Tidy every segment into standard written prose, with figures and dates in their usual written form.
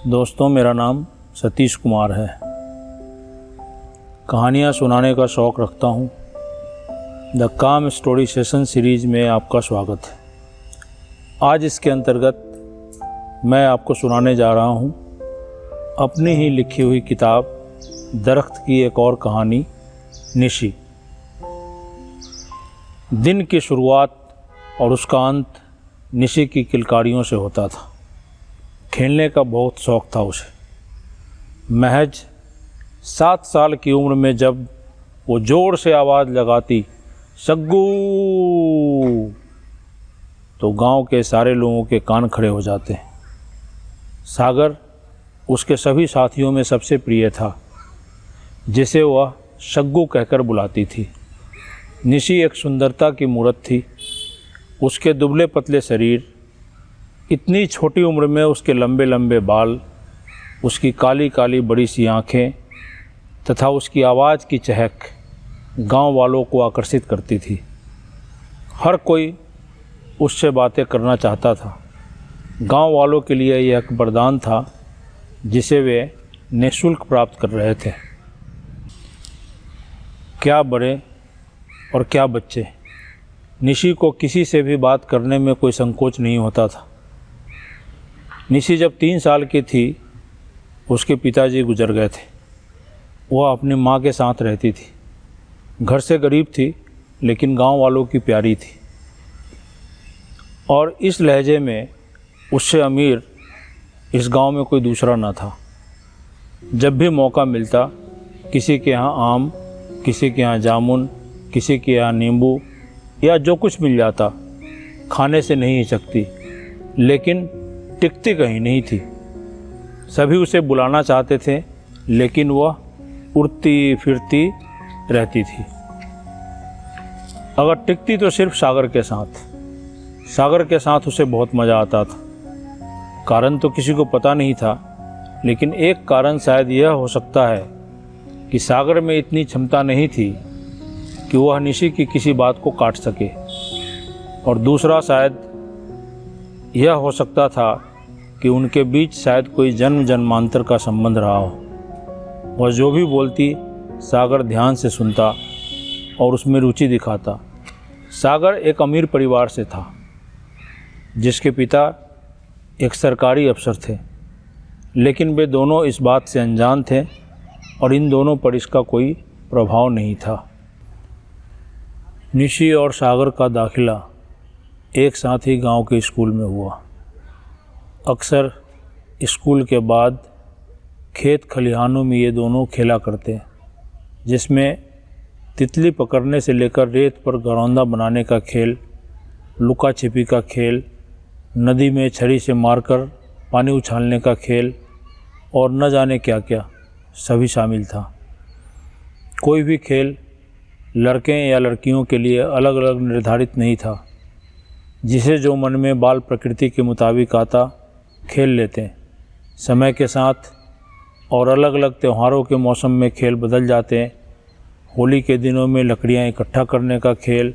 दोस्तों, मेरा नाम सतीश कुमार है। कहानियाँ सुनाने का शौक़ रखता हूँ। द काम स्टोरी सेशन सीरीज़ में आपका स्वागत है। आज इसके अंतर्गत मैं आपको सुनाने जा रहा हूँ अपनी ही लिखी हुई किताब दरख्त की एक और कहानी, निशी। दिन की शुरुआत और उसका अंत निशी की किलकारियों से होता था। खेलने का बहुत शौक़ था उसे। महज 7 साल की उम्र में जब वो ज़ोर से आवाज़ लगाती, सग्गू, तो गांव के सारे लोगों के कान खड़े हो जाते। सागर उसके सभी साथियों में सबसे प्रिय था, जिसे वह सग्गू कहकर बुलाती थी। निशी एक सुंदरता की मूरत थी। उसके दुबले पतले शरीर, इतनी छोटी उम्र में उसके लंबे लंबे बाल, उसकी काली काली बड़ी सी आँखें तथा उसकी आवाज़ की चहक गांव वालों को आकर्षित करती थी। हर कोई उससे बातें करना चाहता था। गांव वालों के लिए यह एक वरदान था जिसे वे निःशुल्क प्राप्त कर रहे थे। क्या बड़े और क्या बच्चे, निशी को किसी से भी बात करने में कोई संकोच नहीं होता था। निशी जब 3 साल की थी, उसके पिताजी गुजर गए थे। वह अपनी माँ के साथ रहती थी। घर से गरीब थी, लेकिन गांव वालों की प्यारी थी। और इस लहजे में उससे अमीर इस गांव में कोई दूसरा न था। जब भी मौका मिलता, किसी के यहाँ आम, किसी के यहाँ जामुन, किसी के यहाँ नींबू या जो कुछ मिल जाता, खाने से नहीं हिचकती, लेकिन टिकती कहीं नहीं थी। सभी उसे बुलाना चाहते थे, लेकिन वह उड़ती फिरती रहती थी। अगर टिकती तो सिर्फ सागर के साथ। सागर के साथ उसे बहुत मज़ा आता था। कारण तो किसी को पता नहीं था, लेकिन एक कारण शायद यह हो सकता है कि सागर में इतनी क्षमता नहीं थी कि वह निशी की किसी बात को काट सके। और दूसरा शायद यह हो सकता था कि उनके बीच शायद कोई जन्म जन्मांतर का संबंध रहा हो। वह जो भी बोलती, सागर ध्यान से सुनता और उसमें रुचि दिखाता। सागर एक अमीर परिवार से था, जिसके पिता एक सरकारी अफसर थे, लेकिन वे दोनों इस बात से अनजान थे और इन दोनों पर इसका कोई प्रभाव नहीं था। निशी और सागर का दाखिला एक साथ ही गांव के स्कूल में हुआ। अक्सर स्कूल के बाद खेत खलिहानों में ये दोनों खेला करते, जिसमें तितली पकड़ने से लेकर रेत पर घरौंदा बनाने का खेल, लुका छिपी का खेल, नदी में छड़ी से मारकर पानी उछालने का खेल और न जाने क्या क्या सभी शामिल था। कोई भी खेल लड़के या लड़कियों के लिए अलग अलग निर्धारित नहीं था। जिसे जो मन में बाल प्रकृति के मुताबिक आता, खेल लेते। समय के साथ और अलग अलग त्योहारों के मौसम में खेल बदल जाते। होली के दिनों में लकड़ियाँ इकट्ठा करने का खेल,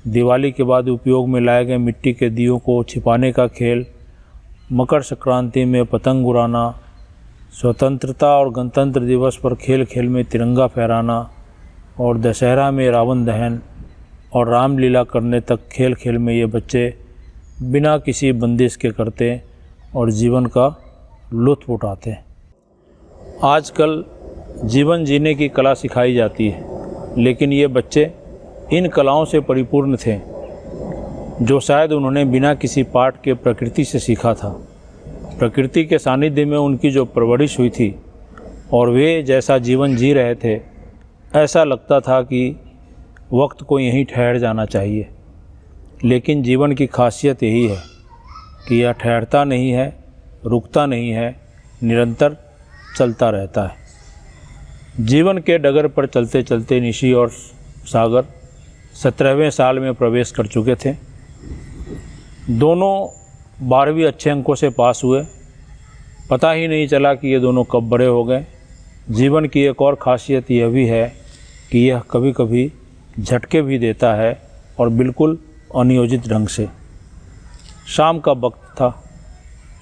दिवाली के बाद उपयोग में लाए गए मिट्टी के दियों को छिपाने का खेल, मकर संक्रांति में पतंग उड़ाना, स्वतंत्रता और गणतंत्र दिवस पर खेल खेल में तिरंगा फहराना, और दशहरा में रावण दहन और रामलीला करने तक खेल खेल में ये बच्चे बिना किसी बंदिश के करते और जीवन का लुत्फ़ उठाते। आजकल जीवन जीने की कला सिखाई जाती है, लेकिन ये बच्चे इन कलाओं से परिपूर्ण थे, जो शायद उन्होंने बिना किसी पाठ के प्रकृति से सीखा था। प्रकृति के सानिध्य में उनकी जो परवरिश हुई थी और वे जैसा जीवन जी रहे थे, ऐसा लगता था कि वक्त को यहीं ठहर जाना चाहिए। लेकिन जीवन की खासियत यही है कि यह ठहरता नहीं है, रुकता नहीं है, निरंतर चलता रहता है। जीवन के डगर पर चलते चलते निशी और सागर 17वें साल में प्रवेश कर चुके थे। दोनों 12वीं अच्छे अंकों से पास हुए। पता ही नहीं चला कि ये दोनों कब बड़े हो गए। जीवन की एक और ख़ासियत यह भी है कि यह कभी कभी झटके भी देता है, और बिल्कुल अनियोजित ढंग से। शाम का वक्त था।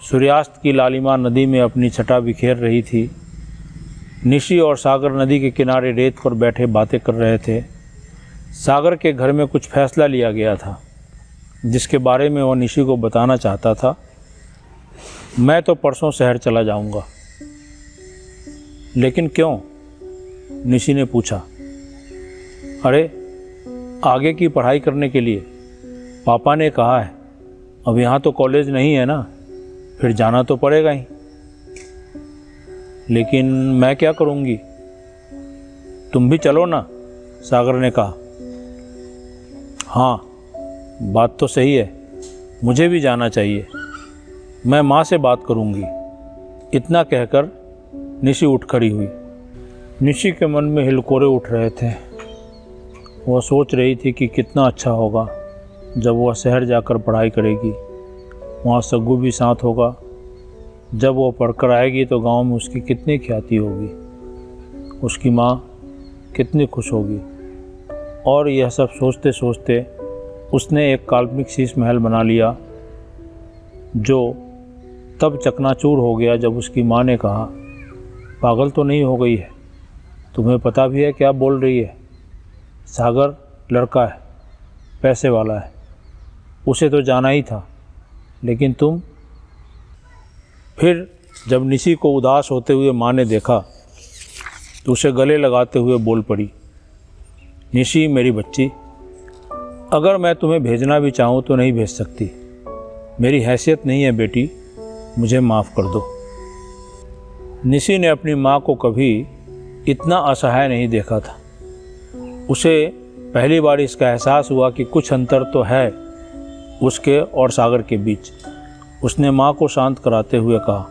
सूर्यास्त की लालिमा नदी में अपनी छटा बिखेर रही थी। निशी और सागर नदी के किनारे रेत पर बैठे बातें कर रहे थे। सागर के घर में कुछ फैसला लिया गया था जिसके बारे में वह निशी को बताना चाहता था। मैं तो परसों शहर चला जाऊंगा। लेकिन क्यों? निशी ने पूछा। अरे आगे की पढ़ाई करने के लिए। पापा ने कहा है। अब यहाँ तो कॉलेज नहीं है ना, फिर जाना तो पड़ेगा ही। लेकिन मैं क्या करूँगी? तुम भी चलो ना, सागर ने कहा। हाँ, बात तो सही है, मुझे भी जाना चाहिए। मैं माँ से बात करूँगी। इतना कहकर निशी उठ खड़ी हुई। निशी के मन में हिलकोरे उठ रहे थे। वह सोच रही थी कि कितना अच्छा होगा जब वह शहर जाकर पढ़ाई करेगी। वहाँ सग्गू भी साथ होगा। जब वह पढ़कर आएगी तो गांव में उसकी कितनी ख्याति होगी। उसकी माँ कितनी खुश होगी। और यह सब सोचते सोचते उसने एक काल्पनिक शीश महल बना लिया, जो तब चकनाचूर हो गया जब उसकी माँ ने कहा, पागल तो नहीं हो गई है? तुम्हें पता भी है क्या बोल रही है? सागर लड़का है, पैसे वाला है, उसे तो जाना ही था, लेकिन तुम। फिर जब निशी को उदास होते हुए माँ ने देखा तो उसे गले लगाते हुए बोल पड़ी, निशी मेरी बच्ची, अगर मैं तुम्हें भेजना भी चाहूँ तो नहीं भेज सकती। मेरी हैसियत नहीं है बेटी, मुझे माफ़ कर दो। निशी ने अपनी माँ को कभी इतना असहाय नहीं देखा था। उसे पहली बार इसका एहसास हुआ कि कुछ अंतर तो है उसके और सागर के बीच। उसने माँ को शांत कराते हुए कहा,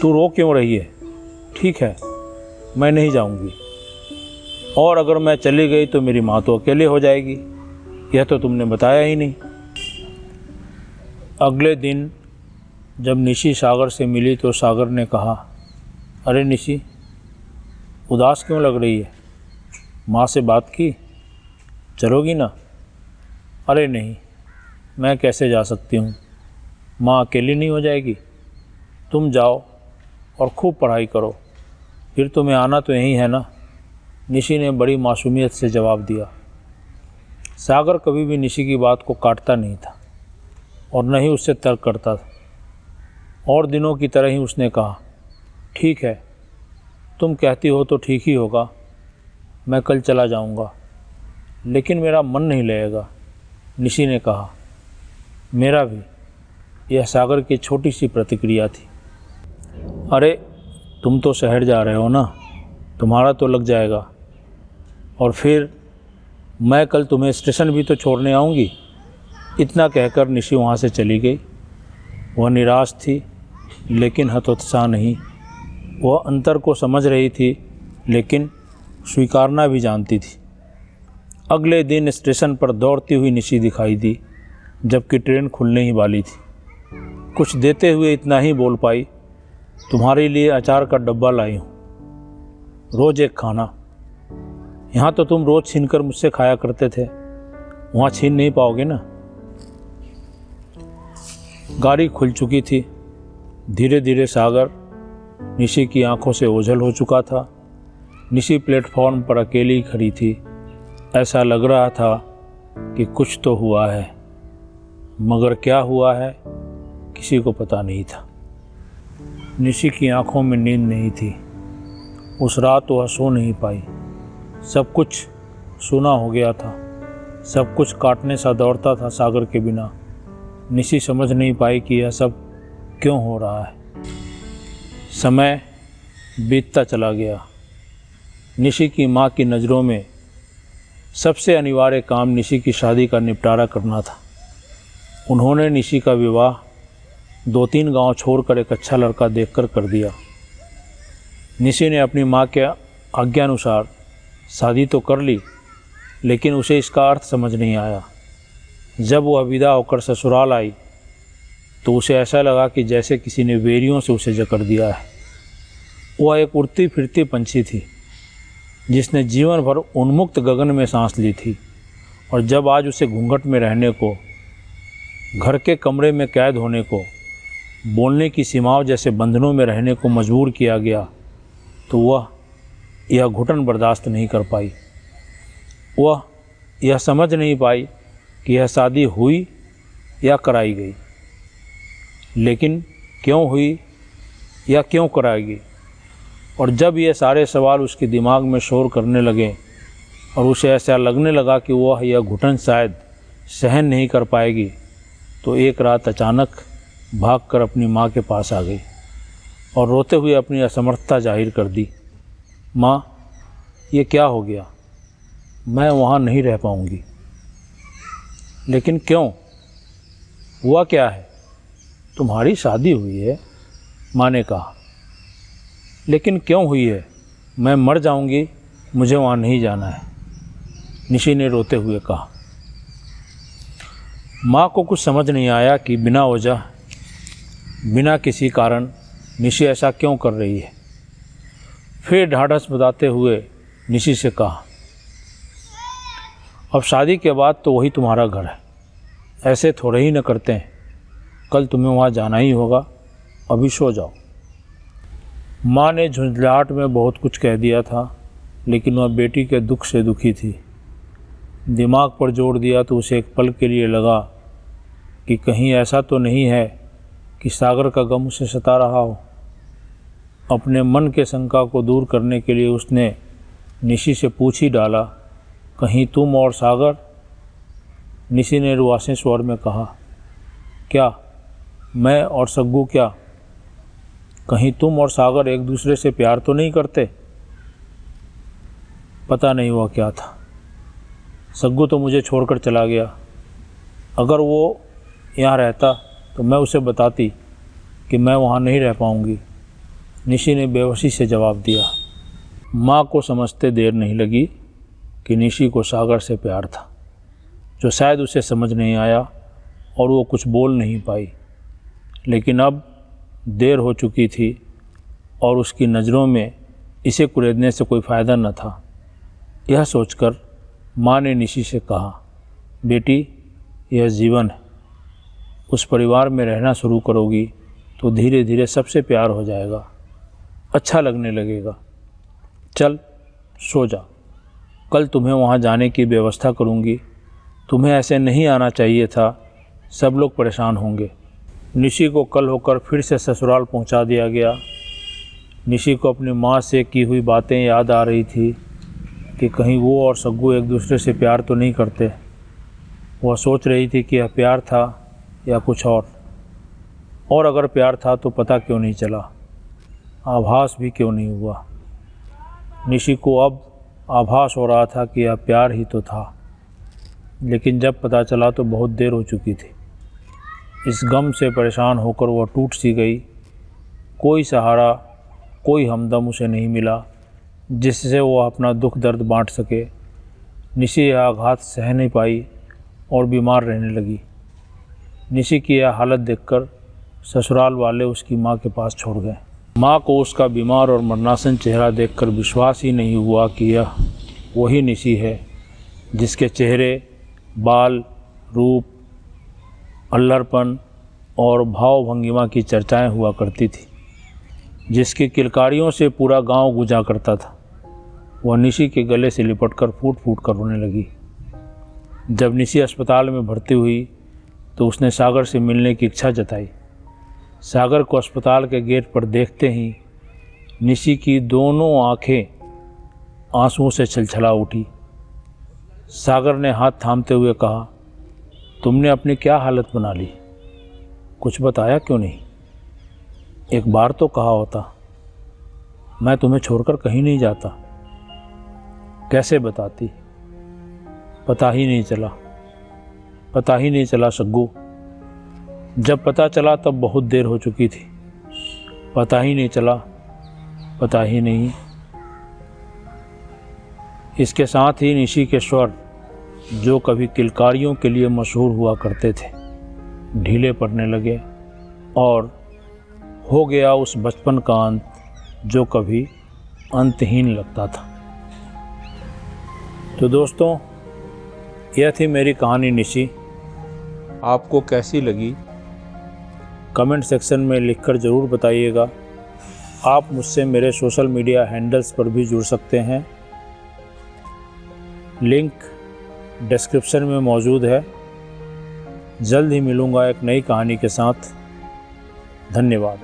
तू रो क्यों रही है? ठीक है, मैं नहीं जाऊँगी। और अगर मैं चली गई तो मेरी माँ तो अकेले हो जाएगी। यह तो तुमने बताया ही नहीं। अगले दिन जब निशी सागर से मिली तो सागर ने कहा, अरे निशी, उदास क्यों लग रही है? माँ से बात की? चलोगी ना? अरे नहीं, मैं कैसे जा सकती हूँ, माँ अकेली नहीं हो जाएगी। तुम जाओ और खूब पढ़ाई करो, फिर तुम्हें आना तो यहीं है ना। निशी ने बड़ी मासूमियत से जवाब दिया। सागर कभी भी निशी की बात को काटता नहीं था और न ही उससे तर्क करता था। और दिनों की तरह ही उसने कहा, ठीक है, तुम कहती हो तो ठीक ही होगा, मैं कल चला जाऊंगा, लेकिन मेरा मन नहीं लगेगा। निशी ने कहा, मेरा भी। यह सागर की छोटी सी प्रतिक्रिया थी। अरे तुम तो शहर जा रहे हो ना, तुम्हारा तो लग जाएगा। और फिर मैं कल तुम्हें स्टेशन भी तो छोड़ने आऊँगी। इतना कहकर निशी वहाँ से चली गई। वह निराश थी लेकिन हतोत्साह नहीं। वह अंतर को समझ रही थी लेकिन स्वीकारना भी जानती थी। अगले दिन स्टेशन पर दौड़ती हुई निशी दिखाई दी, जबकि ट्रेन खुलने ही वाली थी। कुछ देते हुए इतना ही बोल पाई, तुम्हारे लिए अचार का डब्बा लाई हूँ, रोज़ एक खाना। यहाँ तो तुम रोज़ छीनकर मुझसे खाया करते थे, वहाँ छीन नहीं पाओगे ना। गाड़ी खुल चुकी थी। धीरे धीरे सागर निशी की आंखों से ओझल हो चुका था। निशी प्लेटफॉर्म पर अकेली खड़ी थी। ऐसा लग रहा था कि कुछ तो हुआ है, मगर क्या हुआ है किसी को पता नहीं था। निशी की आंखों में नींद नहीं थी। उस रात वह सो नहीं पाई। सब कुछ सूना हो गया था। सब कुछ काटने सा दौड़ता था सागर के बिना। निशी समझ नहीं पाई कि यह सब क्यों हो रहा है। समय बीतता चला गया। निशी की माँ की नज़रों में सबसे अनिवार्य काम निशी की शादी का निपटारा करना था। उन्होंने निशी का विवाह 2-3 गांव छोड़कर एक अच्छा लड़का देखकर कर दिया। निशी ने अपनी माँ के आज्ञानुसार शादी तो कर ली, लेकिन उसे इसका अर्थ समझ नहीं आया। जब वह विदा होकर ससुराल आई तो उसे ऐसा लगा कि जैसे किसी ने वेरियों से उसे जकड़ दिया है। वह एक उड़ती फिरती पंछी थी जिसने जीवन भर उन्मुक्त गगन में सांस ली थी, और जब आज उसे घूंघट में रहने को, घर के कमरे में कैद होने को, बोलने की सीमाओं जैसे बंधनों में रहने को मजबूर किया गया तो वह यह घुटन बर्दाश्त नहीं कर पाई। वह यह समझ नहीं पाई कि यह शादी हुई या कराई गई, लेकिन क्यों हुई या क्यों कराई गई। और जब ये सारे सवाल उसके दिमाग में शोर करने लगे और उसे ऐसा लगने लगा कि वह यह घुटन शायद सहन नहीं कर पाएगी, तो एक रात अचानक भागकर अपनी माँ के पास आ गई और रोते हुए अपनी असमर्थता जाहिर कर दी। माँ, ये क्या हो गया? मैं वहाँ नहीं रह पाऊँगी। लेकिन क्यों? हुआ क्या है? तुम्हारी शादी हुई है, माँ ने कहा। लेकिन क्यों हुई है? मैं मर जाऊँगी, मुझे वहाँ नहीं जाना है, निशी ने रोते हुए कहा। माँ को कुछ समझ नहीं आया कि बिना वजह, बिना किसी कारण निशी ऐसा क्यों कर रही है। फिर ढाढ़स बताते हुए निशी से कहा, अब शादी के बाद तो वही तुम्हारा घर है, ऐसे थोड़े ही न करते हैं। कल तुम्हें वहाँ जाना ही होगा, अभी सो जाओ। माँ ने झुंझलाहट में बहुत कुछ कह दिया था, लेकिन वह बेटी के दुख से दुखी थी। दिमाग पर जोर दिया तो उसे एक पल के लिए लगा कि कहीं ऐसा तो नहीं है कि सागर का गम उसे सता रहा हो। अपने मन के शंका को दूर करने के लिए उसने निशी से पूछ ही डाला, कहीं तुम और सागर? निशी ने रुआसे स्वर में कहा, क्या? मैं और सग्गू क्या? कहीं तुम और सागर एक दूसरे से प्यार तो नहीं करते? पता नहीं हुआ क्या था। सग्गू तो मुझे छोड़कर चला गया। अगर वो यहाँ रहता तो मैं उसे बताती कि मैं वहाँ नहीं रह पाऊँगी, निशी ने बेहोशी से जवाब दिया। माँ को समझते देर नहीं लगी कि निशी को सागर से प्यार था, जो शायद उसे समझ नहीं आया और वो कुछ बोल नहीं पाई। लेकिन अब देर हो चुकी थी और उसकी नज़रों में इसे कुरेदने से कोई फ़ायदा न था। यह सोचकर माँ ने निशी से कहा, बेटी, यह जीवन है। उस परिवार में रहना शुरू करोगी तो धीरे धीरे सबसे प्यार हो जाएगा, अच्छा लगने लगेगा। चल सो जा, कल तुम्हें वहाँ जाने की व्यवस्था करूँगी। तुम्हें ऐसे नहीं आना चाहिए था, सब लोग परेशान होंगे। निशी को कल होकर फिर से ससुराल पहुँचा दिया गया। निशी को अपनी माँ से की हुई बातें याद आ रही थी कि कहीं वो और सग्गू एक दूसरे से प्यार तो नहीं करते। वह सोच रही थी कि यह प्यार था या कुछ और अगर प्यार था तो पता क्यों नहीं चला, आभास भी क्यों नहीं हुआ। निशी को अब आभास हो रहा था कि यह प्यार ही तो था, लेकिन जब पता चला तो बहुत देर हो चुकी थी। इस गम से परेशान होकर वह टूट सी गई। कोई सहारा, कोई हमदम उसे नहीं मिला जिससे वह अपना दुख दर्द बांट सके। निशी यह आघात सह नहीं पाई और बीमार रहने लगी। निशी की यह हालत देखकर ससुराल वाले उसकी माँ के पास छोड़ गए। माँ को उसका बीमार और मरनासन चेहरा देखकर विश्वास ही नहीं हुआ कि यह वही निशी है जिसके चेहरे, बाल, रूप, अल्हड़पन और भाव भंगिमा की चर्चाएं हुआ करती थी, जिसकी किलकारियों से पूरा गांव गूंजा करता था। वह निशी के गले से लिपटकर फूट फूट कर रोने लगी। जब निशी अस्पताल में भर्ती हुई तो उसने सागर से मिलने की इच्छा जताई। सागर को अस्पताल के गेट पर देखते ही निशी की दोनों आंखें आंसुओं से छलछला उठी। सागर ने हाथ थामते हुए कहा, तुमने अपनी क्या हालत बना ली? कुछ बताया क्यों नहीं? एक बार तो कहा होता, मैं तुम्हें छोड़कर कहीं नहीं जाता। कैसे बताती? पता ही नहीं चला सग्गू। जब पता चला तब बहुत देर हो चुकी थी। पता ही नहीं। इसके साथ ही निशी के स्वर, जो कभी किलकारियों के लिए मशहूर हुआ करते थे, ढीले पड़ने लगे और हो गया उस बचपन का अंत जो कभी अंतहीन लगता था। तो दोस्तों, यह थी मेरी कहानी निशी। आपको कैसी लगी कमेंट सेक्शन में लिखकर ज़रूर बताइएगा। आप मुझसे मेरे सोशल मीडिया हैंडल्स पर भी जुड़ सकते हैं, लिंक डिस्क्रिप्शन में मौजूद है। जल्द ही मिलूँगा एक नई कहानी के साथ। धन्यवाद।